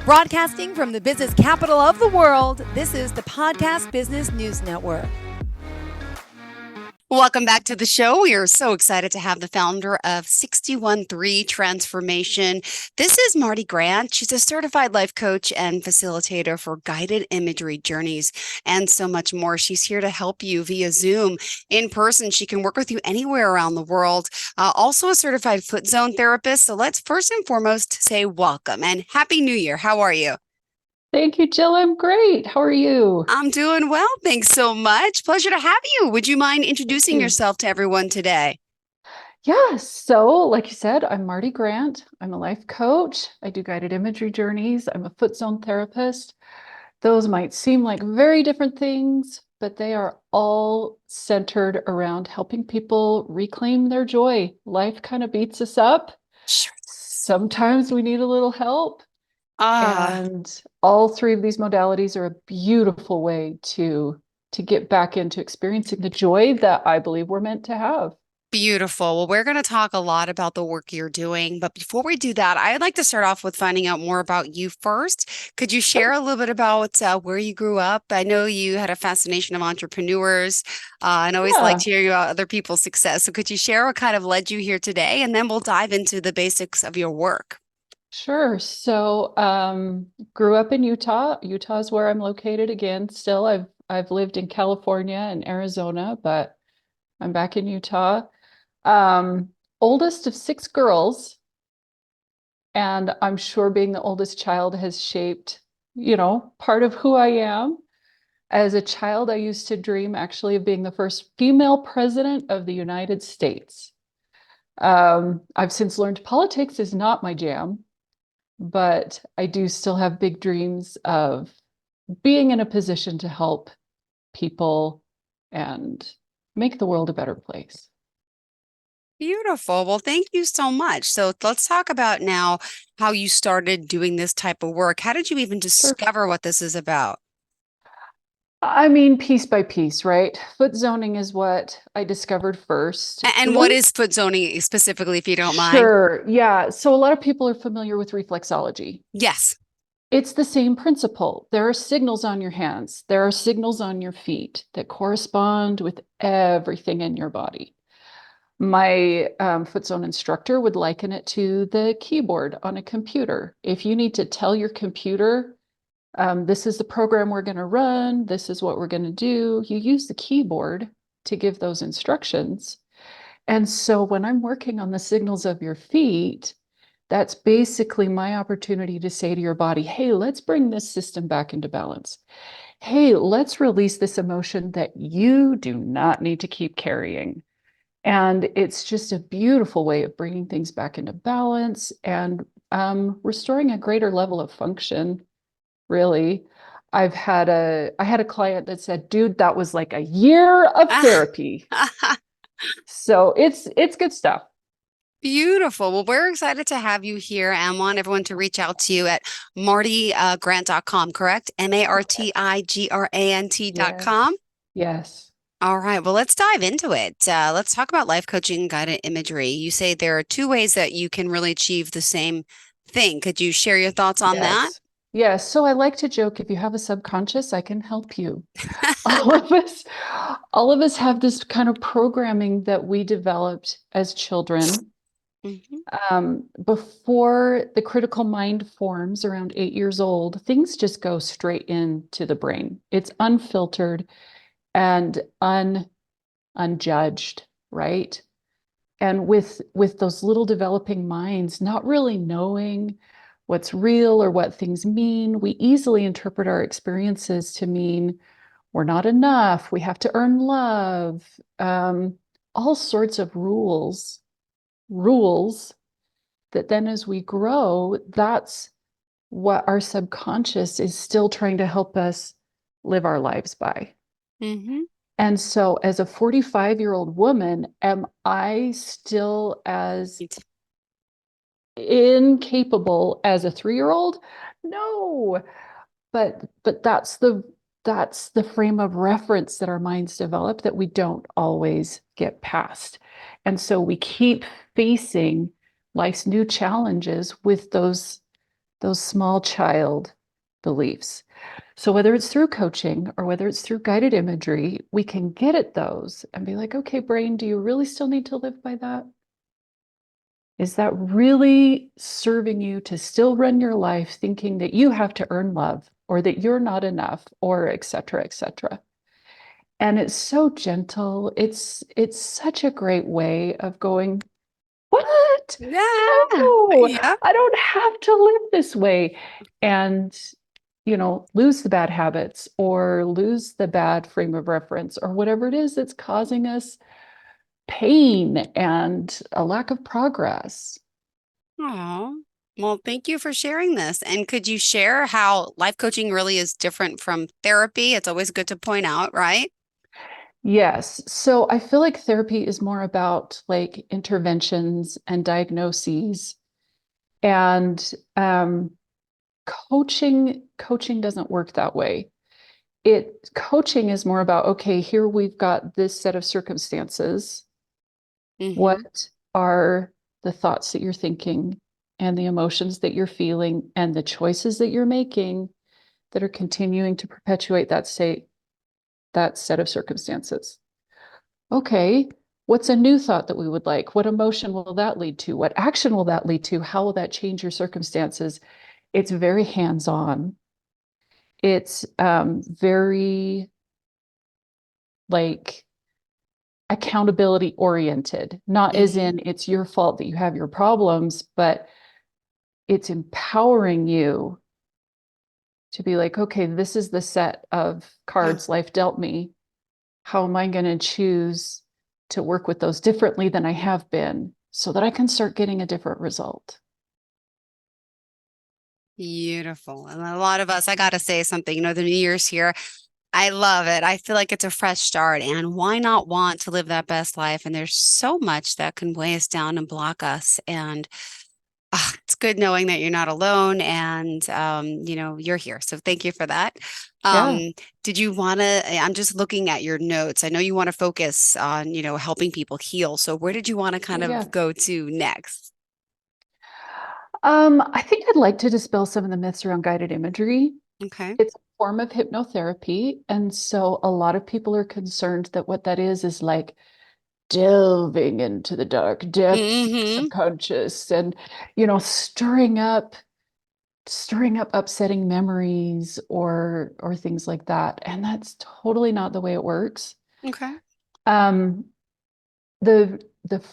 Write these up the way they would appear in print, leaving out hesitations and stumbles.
Broadcasting from the business capital of the world, this is the Podcast Business News Network. Welcome back to the show. We are so excited to have the founder of 613 Transformation. This is Marti Grant. She's a certified life coach and facilitator for guided imagery journeys and so much more. She's here to help you via Zoom. In person, she can work with you anywhere around the world. Also a certified foot zone therapist. So let's first and foremost say welcome and Happy New Year. How are you? Thank you, Jill. I'm great. How are you? I'm doing well. Thanks so much. Pleasure to have you. Would you mind introducing yourself to everyone today? Yes. So, like you said, I'm Marti Grant. I'm a life coach. I do guided imagery journeys. I'm a foot zone therapist. Those might seem like very different things, but they are all centered around helping people reclaim their joy. Life kind of beats us up. Sure. Sometimes we need a little help. Ah. And all three of these modalities are a beautiful way to get back into experiencing the joy that I believe we're meant to have. Beautiful. Well, we're going to talk a lot about the work you're doing. But before we do that, I'd like to start off with finding out more about you first. Could you share a little bit about where you grew up? I know you had a fascination of entrepreneurs and always liked to hear about other people's success. So could you share what kind of led you here today? And then we'll dive into the basics of your work. Sure. So, grew up in Utah. Utah is where I'm located again. Still, I've lived in California and Arizona, but I'm back in Utah. Oldest of 6 girls, and I'm sure being the oldest child has shaped, part of who I am. As a child, I used to dream actually of being the first female president of the United States. I've since learned politics is not my jam. But I do still have big dreams of being in a position to help people and make the world a better place. Beautiful. Well, thank you so much. So let's talk about now how you started doing this type of work. How did you even discover what this is about? I mean, piece by piece, right? Foot zoning is what I discovered first. And what is foot zoning specifically, if you don't mind? Sure. Yeah. So a lot of people are familiar with reflexology. Yes. It's the same principle. There are signals on your hands. There are signals on your feet that correspond with everything in your body. My foot zone instructor would liken it to the keyboard on a computer. If you need to tell your computer, this is the program we're going to run, this is what we're going to do, you use the keyboard to give those instructions. And so when I'm working on the signals of your feet, that's basically my opportunity to say to your body, hey, let's bring this system back into balance. Hey, let's release this emotion that you do not need to keep carrying. And it's just a beautiful way of bringing things back into balance and restoring a greater level of function, really. I had a client that said, dude, that was like a year of therapy. So it's good stuff. Beautiful. Well, we're excited to have you here and want everyone to reach out to you at martigrant.com, correct? martigrant.com. Yes. All right. Well, let's dive into it. Let's talk about life coaching and guided imagery. You say there are 2 ways that you can really achieve the same thing. Could you share your thoughts on that? Yes. So I like to joke, if you have a subconscious, I can help you. all of us have this kind of programming that we developed as children. Before the critical mind forms around 8 years old, things just go straight into the brain. It's unfiltered and unjudged, right? And with those little developing minds, not really knowing what's real or what things mean, we easily interpret our experiences to mean we're not enough, we have to earn love, all sorts of rules that then as we grow, that's what our subconscious is still trying to help us live our lives by. And so as a 45-year-old woman, am I still as incapable as a 3-year-old? No, but that's the frame of reference that our minds develop that we don't always get past. And so we keep facing life's new challenges with those those small child beliefs. So whether it's through coaching or whether it's through guided imagery, we can get at those and be like, okay, brain, do you really still need to live by that? Is that really serving you to still run your life thinking that you have to earn love or that you're not enough or et cetera, et cetera? And it's so gentle. It's such a great way of going, what? Yeah. No, Yeah. I don't have to live this way. And, lose the bad habits or lose the bad frame of reference or whatever it is that's causing us pain and a lack of progress. Oh, well, thank you for sharing this. And could you share how life coaching really is different from therapy? It's always good to point out, right? Yes. So I feel like therapy is more about like interventions and diagnoses. And coaching doesn't work that way. Coaching is more about, okay, here we've got this set of circumstances. Mm-hmm. What are the thoughts that you're thinking and the emotions that you're feeling and the choices that you're making that are continuing to perpetuate that set of circumstances? Okay, what's a new thought that we would like? What emotion will that lead to? What action will that lead to? How will that change your circumstances? It's very hands-on. It's very like accountability oriented, not as Mm-hmm. in it's your fault that you have your problems, but it's empowering you to be like, okay, this is the set of Yeah. cards life dealt me. How am I going to choose to work with those differently than I have been so that I can start getting a different result? Beautiful. And a lot of us, I got to say something, the New Year's here. I love it. I feel like it's a fresh start. And why not want to live that best life? And there's so much that can weigh us down and block us. And it's good knowing that you're not alone and you're here. So thank you for that. Yeah. Did you want to, I'm just looking at your notes. I know you want to focus on, helping people heal. So where did you want to kind Yeah. of go to next? I think I'd like to dispel some of the myths around guided imagery. Okay. It's a form of hypnotherapy. And so a lot of people are concerned that what that is like delving into the dark depths of the Mm-hmm. subconscious and, stirring up upsetting memories or things like that. And that's totally not the way it works. Okay. Um, the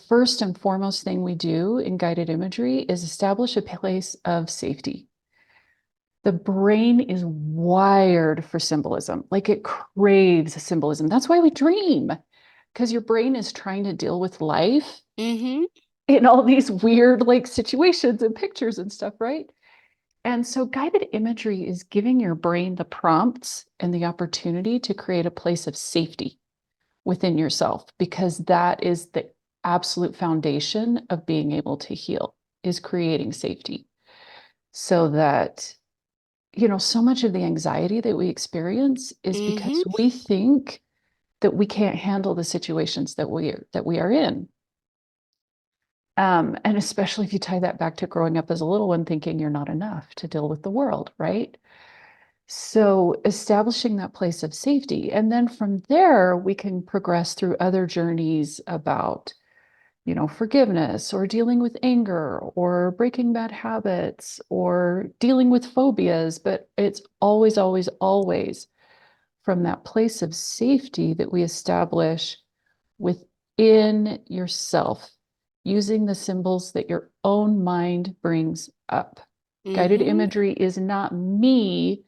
first and foremost thing we do in guided imagery is establish a place of safety. The brain is wired for symbolism, like it craves symbolism. That's why we dream, because your brain is trying to deal with life Mm-hmm. in all these weird like situations and pictures and stuff, right? And so guided imagery is giving your brain the prompts and the opportunity to create a place of safety within yourself, because that is the absolute foundation of being able to heal, is creating safety. So that, so much of the anxiety that we experience is Mm-hmm. because we think that we can't handle the situations that we are in. And especially if you tie that back to growing up as a little one, thinking you're not enough to deal with the world, right? So establishing that place of safety. And then from there, we can progress through other journeys about, forgiveness or dealing with anger or breaking bad habits or dealing with phobias. But it's always, always, always from that place of safety that we establish within yourself, using the symbols that your own mind brings up. Guided Mm-hmm. imagery is not me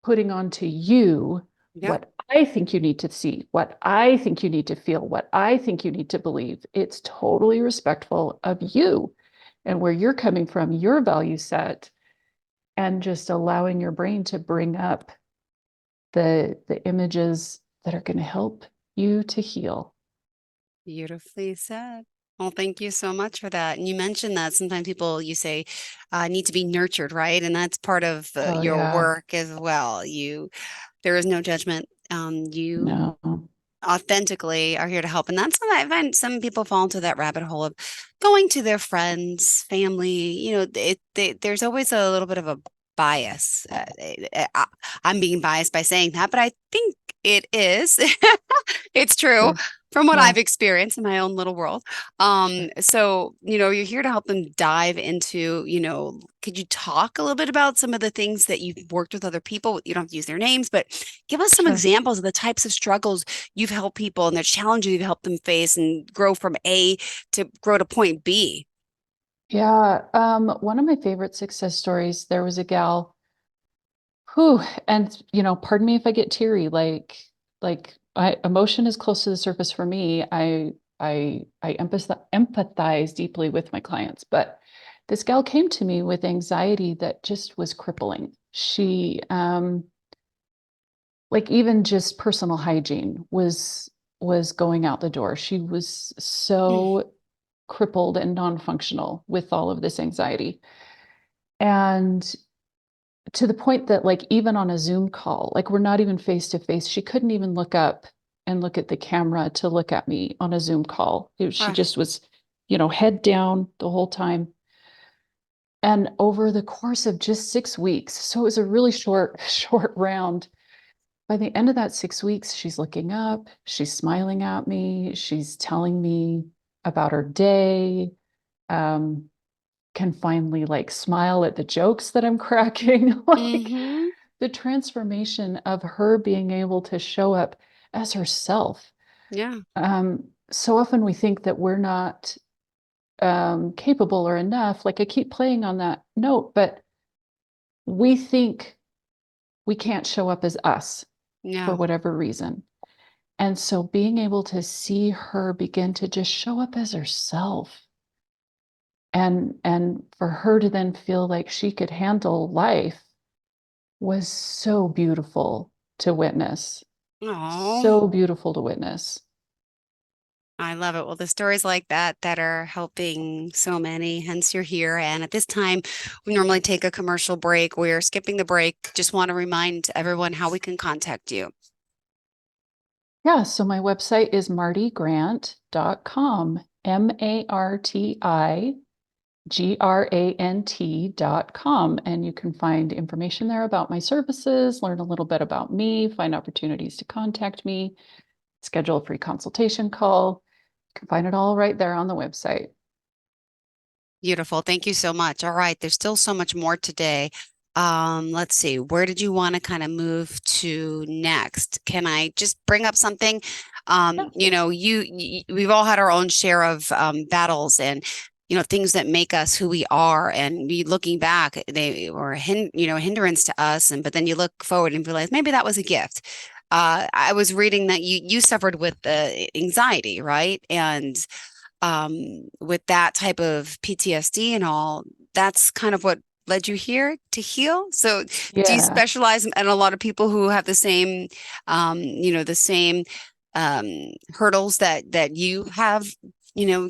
putting onto you Yep. what I think you need to see, what I think you need to feel, what I think you need to believe. It's totally respectful of you and where you're coming from, your value set, and just allowing your brain to bring up the images that are going to help you to heal. Beautifully said. Well, thank you so much for that. And you mentioned that sometimes people, you say, need to be nurtured, right? And that's part of Oh your yeah. work as well. There is no judgment. You No. authentically are here to help. And that's what I find some people fall into that rabbit hole of going to their friends, family. There's always a little bit of a bias. I'm being biased by saying that, but I think it is. It's true Sure. from what Yeah, I've experienced in my own little world. sure. So, you're here to help them dive into, could you talk a little bit about some of the things that you've worked with other people? You don't have to use their names, but give us some Sure. examples of the types of struggles you've helped people and the challenges you've helped them face and grow from A to grow to point B. Yeah. One of my favorite success stories, there was a gal who, and pardon me if I get teary, emotion is close to the surface for me. I empathize deeply with my clients, but this gal came to me with anxiety that just was crippling. She like even just personal hygiene was going out the door. She was Mm, so crippled and non-functional with all of this anxiety. And to the point that like even on a Zoom call, like we're not even face to face, she couldn't even look up and look at the camera to look at me on a Zoom call. She ah, just was, head down the whole time. And over the course of just 6 weeks, so it was a really short round. By the end of that 6 weeks, she's looking up, she's smiling at me, she's telling me about her day, um, can finally like smile at the jokes that I'm cracking. Like mm-hmm. the transformation of her being able to show up as herself. Yeah. So often we think that we're not capable or enough. Like I keep playing on that note, but we think we can't show up as us for No. whatever reason. And so being able to see her begin to just show up as herself and for her to then feel like she could handle life was so beautiful to witness. Oh, So beautiful to witness. I love it. Well, the stories like that are helping so many, hence you're here. And at this time, we normally take a commercial break. We're skipping the break. Just want to remind everyone how we can contact you. Yeah, so my website is martigrant.com, MartiGrant.com. And you can find information there about my services, learn a little bit about me, find opportunities to contact me, schedule a free consultation call. You can find it all right there on the website. Beautiful. Thank you so much. All right. There's still so much more today. Let's see. Where did you want to kind of move to next? Can I just bring up something? Yeah. We've all had our own share of battles and things that make us who we are. And looking back, they were hindrance to us. And but then you look forward and realize maybe that was a gift. I was reading that you suffered with the anxiety, right? And with that type of PTSD and all, that's kind of what led you here to heal. So do you Yeah. specialize in a lot of people who have the same, the same hurdles that you have,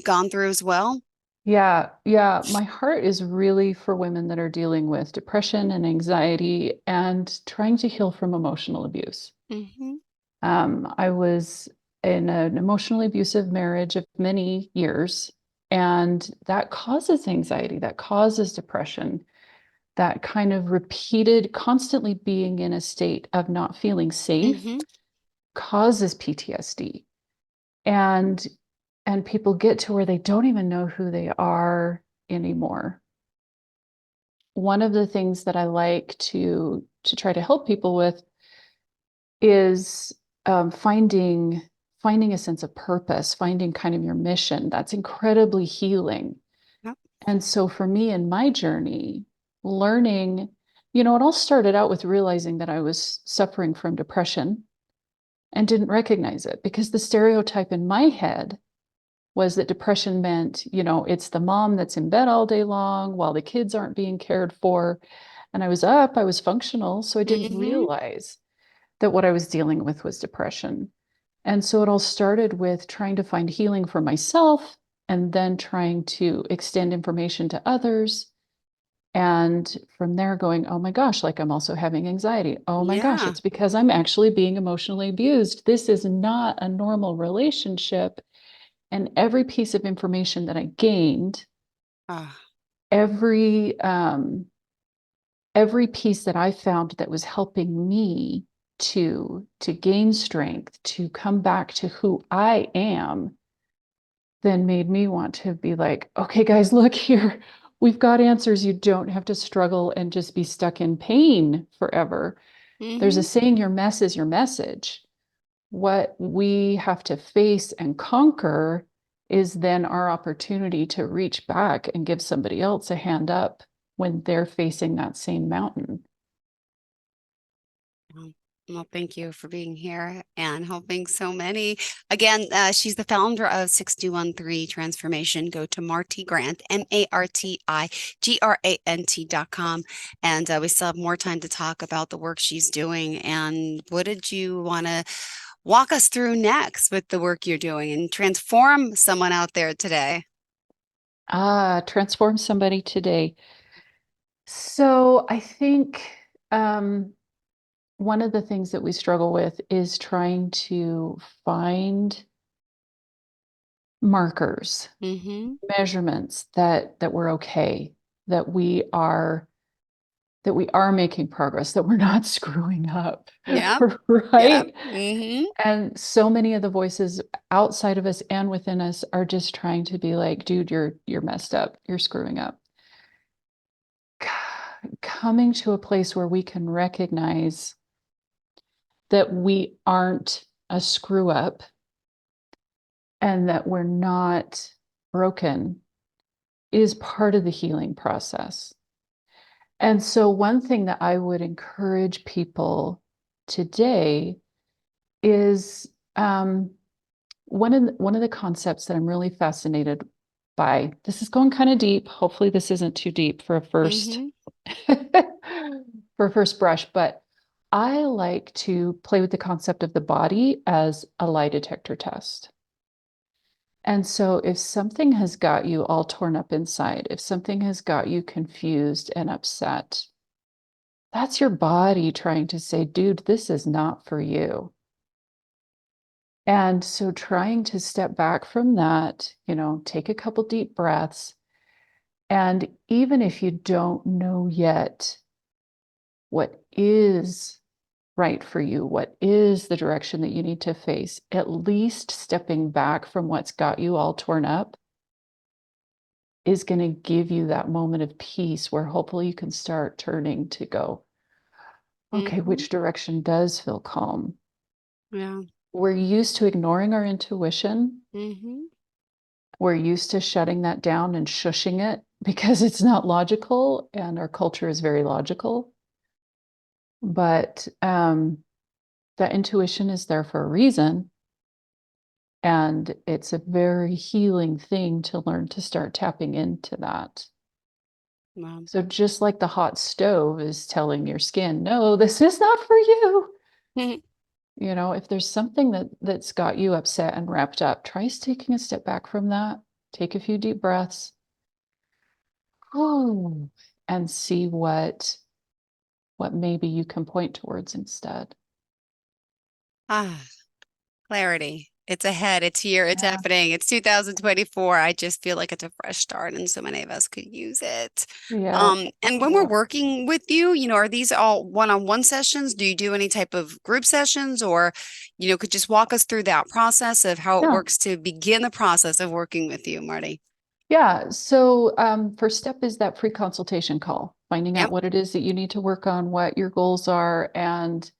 gone through as well? Yeah, yeah. My heart is really for women that are dealing with depression and anxiety and trying to heal from emotional abuse. Mm-hmm. I was in an emotionally abusive marriage of many years, and that causes anxiety, that causes depression, that kind of repeated, constantly being in a state of not feeling safe Mm-hmm. causes PTSD. And people get to where they don't even know who they are anymore. One of the things that I like to try to help people with is finding a sense of purpose, finding kind of your mission. That's incredibly healing. Yep. And so for me in my journey, learning, it all started out with realizing that I was suffering from depression and didn't recognize it because the stereotype in my head was that depression meant, it's the mom that's in bed all day long while the kids aren't being cared for. And I was up, I was functional, so I didn't Mm-hmm. realize that what I was dealing with was depression. And so it all started with trying to find healing for myself and then trying to extend information to others. And from there going, oh my gosh, like I'm also having anxiety. Oh my gosh, Yeah. it's because I'm actually being emotionally abused. This is not a normal relationship. And every piece of information that I gained, Ah, every every piece that I found that was helping me to gain strength, to come back to who I am, then made me want to be like, okay, guys, look here. We've got answers. You don't have to struggle and just be stuck in pain forever. There's a mm-hmm. saying, your mess is your message. What we have to face and conquer is then our opportunity to reach back and give somebody else a hand up when they're facing that same mountain. Well, well, thank you for being here and helping so many. Again, she's the founder of 613 Transformation. Go to Marti Grant, MartiGrant.com. And we still have more time to talk about the work she's doing. And what did you want to walk us through next with the work you're doing and transform someone out there today? Transform somebody today. So I think um, one of the things that we struggle with is trying to find markers, Mm-hmm. measurements that we're okay, that we are that we are making progress, that we're not screwing up, Yep. Yep. right? Mm-hmm. And so many of the voices outside of us and within us are just trying to be like, dude, you're messed up, you're screwing up. Coming to a place where we can recognize that we aren't a screw up and that we're not broken is part of the healing process. And so, one thing that I would encourage people today is one of the concepts that I'm really fascinated by. This is going kind of deep. Hopefully, this isn't too deep for a first Mm-hmm. for a first brush, but I like to play with the concept of the body as a lie detector test. And so, if something has got you all torn up inside, if something has got you confused and upset, that's your body trying to say, dude, this is not for you. And so trying to step back from that, take a couple deep breaths. And even if you don't know yet what is right for you, what is the direction that you need to face, at least stepping back from what's got you all torn up is going to give you that moment of peace where hopefully you can start turning to go, okay, Mm-hmm. which direction does feel calm? Yeah. We're used to ignoring our intuition. Mm-hmm. We're used to shutting that down and shushing it because it's not logical, and our culture is very logical. But that intuition is there for a reason. And it's a very healing thing to learn to start tapping into that. Well, So, just like the hot stove is telling your skin, no, this is not for you. If there's something that's got you upset and wrapped up, try taking a step back from that. Take a few deep breaths. Oh, and see what maybe you can point towards instead. ah, clarity. It's ahead. It's here. It's Yeah. happening. It's 2024. I just feel like it's a fresh start, and so many of us could use it. Yeah. And when we're Yeah. working with you, are these all one-on-one sessions? Do you do any type of group sessions, or, could just walk us through that process of how it Yeah. works to begin the process of working with you, Marti? Yeah. So, first step is that free consultation call, finding out Yep. what it is that you need to work on, what your goals are, and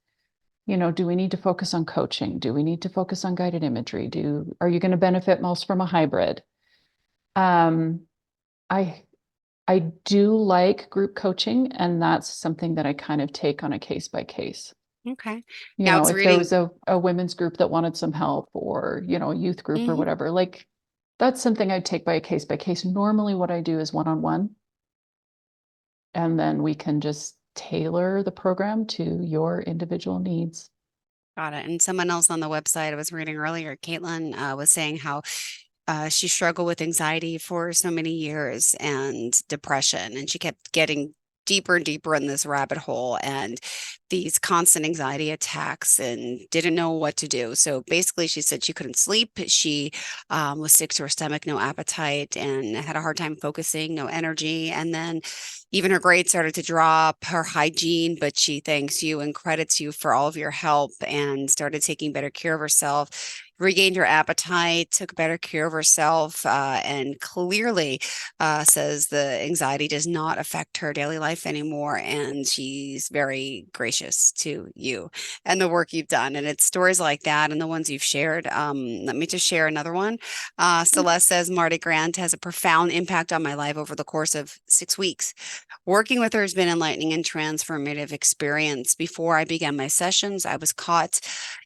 do we need to focus on coaching? Do we need to focus on guided imagery? Are you going to benefit most from a hybrid? Um, I I do like group coaching, and that's something that I kind of take on a case by case. Okay. Now it's If there reading. was a women's group that wanted some help, or, a youth group or Mhm. whatever, like that's something I'd take by a case by case. Normally, what I do is one-on-one, and then we can just tailor the program to your individual needs. Got it. And someone else on the website I was reading earlier, Caitlin, was saying how she struggled with anxiety for so many years and depression, and she kept getting deeper and deeper in this rabbit hole and these constant anxiety attacks and didn't know what to do. So basically, she said she couldn't sleep. She was sick to her stomach, no appetite, and had a hard time focusing, no energy. And then even her grades started to drop, her hygiene, but she thanks you and credits you for all of your help and started taking better care of herself, regained her appetite, took better care of herself, and clearly says the anxiety does not affect her daily life anymore. And she's very gracious to you and the work you've done. And it's stories like that and the ones you've shared. Let me just share another one. Celeste says, Marty Grant has a profound impact on my life over the course of 6 weeks. Working with her has been enlightening and transformative experience. Before I began my sessions, I was caught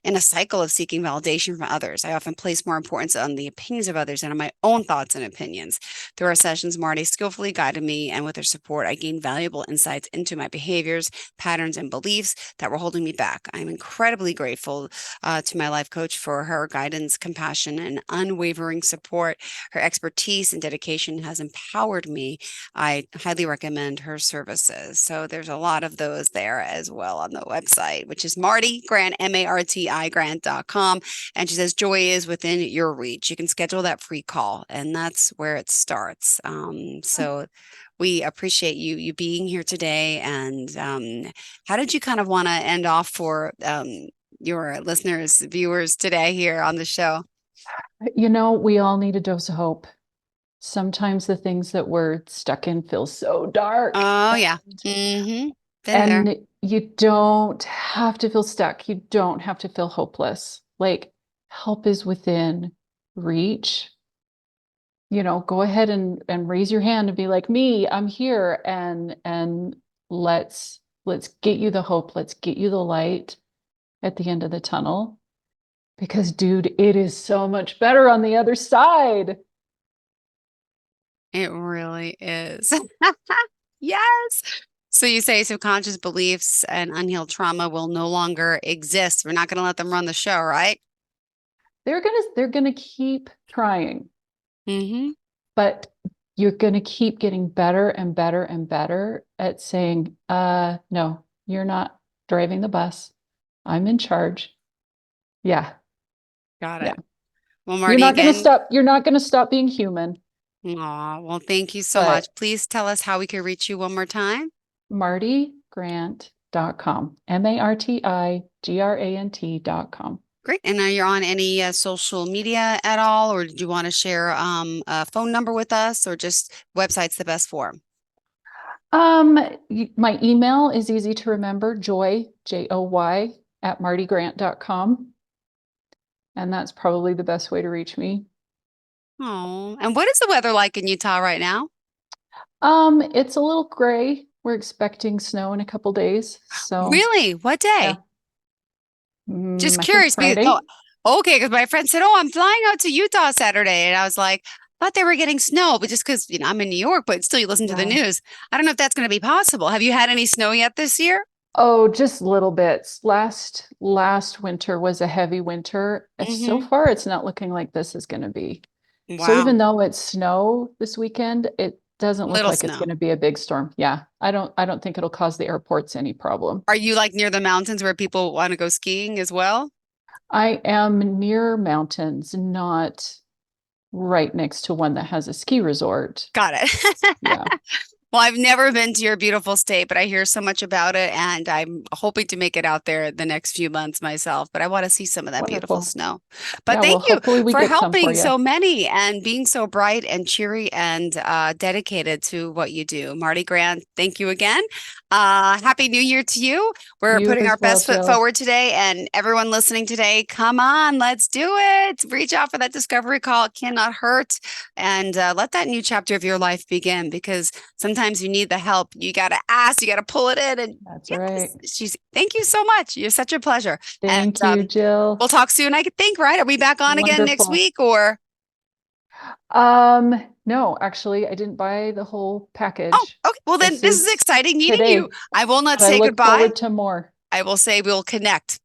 in a cycle of seeking validation from others. I often place more importance on the opinions of others than on my own thoughts and opinions. Through our sessions, Marty skillfully guided me, and with her support, I gained valuable insights into my behaviors, patterns, and beliefs that were holding me back. I'm incredibly grateful to my life coach for her guidance, compassion, and unwavering support. Her expertise and dedication has empowered me. I highly recommend her services. So there's a lot of those there as well on the website, which is Marti Grant, MARTI Grant.com. And she says, joy is within your reach. You can schedule that free call, and that's where it starts. So we appreciate you being here today. And how did you kind of want to end off for your listeners, viewers today here on the show? We all need a dose of hope. Sometimes the things that we're stuck in feel so dark. Oh, yeah. Been and there. You don't have to feel stuck. You don't have to feel hopeless. Like, help is within reach. Go ahead and raise your hand and be like, me, I'm here. And let's get you the hope. Let's get you the light at the end of the tunnel. Because, dude, it is so much better on the other side. It really is. Yes. So you say subconscious beliefs and unhealed trauma will no longer exist. We're not going to let them run the show, right? They're gonna keep trying. Mm-hmm. But you're gonna keep getting better and better and better at saying, no, you're not driving the bus. I'm in charge. Yeah. Got Yeah. it. Well, Marti, again. You're not gonna stop being human. Aw, well, thank you so much. Please tell us how we can reach you one more time. MartiGrant.com. MartiGrant.com. Great. And are you on any social media at all, or did you want to share a phone number with us, or just website's the best form? My email is easy to remember, joy, JOY, @MartiGrant.com. And that's probably the best way to reach me. Oh, and what is the weather like in Utah right now? It's a little gray. We're expecting snow in a couple days. So Really? What day? Just I curious. think Friday. Okay, because my friend said, "Oh, I'm flying out to Utah Saturday," and I was like, "Thought they were getting snow," but just because I'm in New York, but still, you listen to the news. I don't know if that's going to be possible. Have you had any snow yet this year? Oh, just little bits. Last winter was a heavy winter. So far, it's not looking like this is going to be. Wow. So even though it's snow this weekend, it doesn't look Little like it's going to be a big storm. Yeah, I don't think it'll cause the airports any problem. Are you like near the mountains where people want to go skiing as well? I am near mountains, not right next to one that has a ski resort. Got it. Yeah. Well, I've never been to your beautiful state, but I hear so much about it, and I'm hoping to make it out there the next few months myself. But I want to see some of that beautiful snow. But thank you for helping so many and being so bright and cheery and dedicated to what you do. Marti Grant, thank you again. Happy New Year to you. We're putting our best foot forward today, and everyone listening today, come on, let's do it. Reach out for that discovery call. It cannot hurt. And let that new chapter of your life begin, because sometimes you need the help. You got to ask, you got to pull it in. And that's right. Thank you so much. You're such a pleasure. Thank you, Jill. We'll talk soon, I think, right? Are we back on again next week, or? No, actually, I didn't buy the whole package. Oh, okay. Well, then this is exciting meeting you. I will not say goodbye. I look forward to more. I will say we'll connect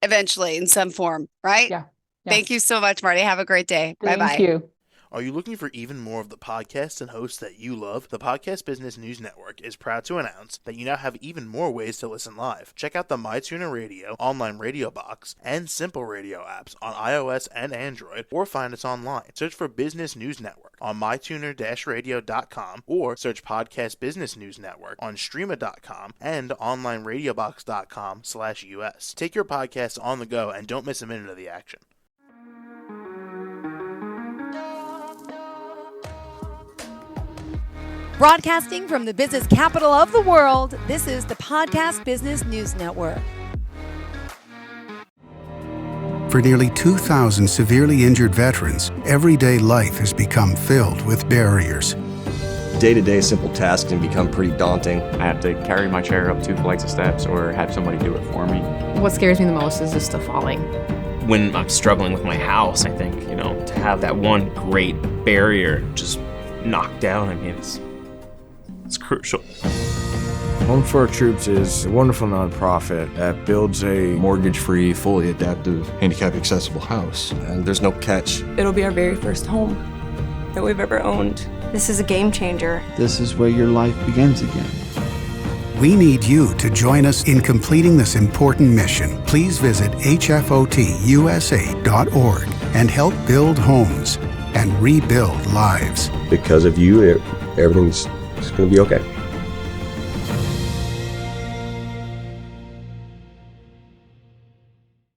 eventually in some form, right? Yeah. Thank you so much, Marti. Have a great day. Bye-bye. Thank you. Are you looking for even more of the podcasts and hosts that you love? The Podcast Business News Network is proud to announce that you now have even more ways to listen live. Check out the MyTuner Radio, online radio box, and Simple Radio apps on iOS and Android, or find us online. Search for Business News Network on mytuner-radio.com or search Podcast Business News Network on streama.com and onlineradiobox.com/US. Take your podcast on the go and don't miss a minute of the action. Broadcasting from the business capital of the world, this is the Podcast Business News Network. For nearly 2,000 severely injured veterans, everyday life has become filled with barriers. Day-to-day simple tasks can become pretty daunting. I have to carry my chair up 2 flights of steps or have somebody do it for me. What scares me the most is just the falling. When I'm struggling with my house, I think, to have that one great barrier just knocked down, it's crucial. Home for Our Troops is a wonderful nonprofit that builds a mortgage-free, fully adaptive, handicap-accessible house. And there's no catch. It'll be our very first home that we've ever owned. This is a game changer. This is where your life begins again. We need you to join us in completing this important mission. Please visit hfotusa.org and help build homes and rebuild lives. Because of you, everything's going to be okay.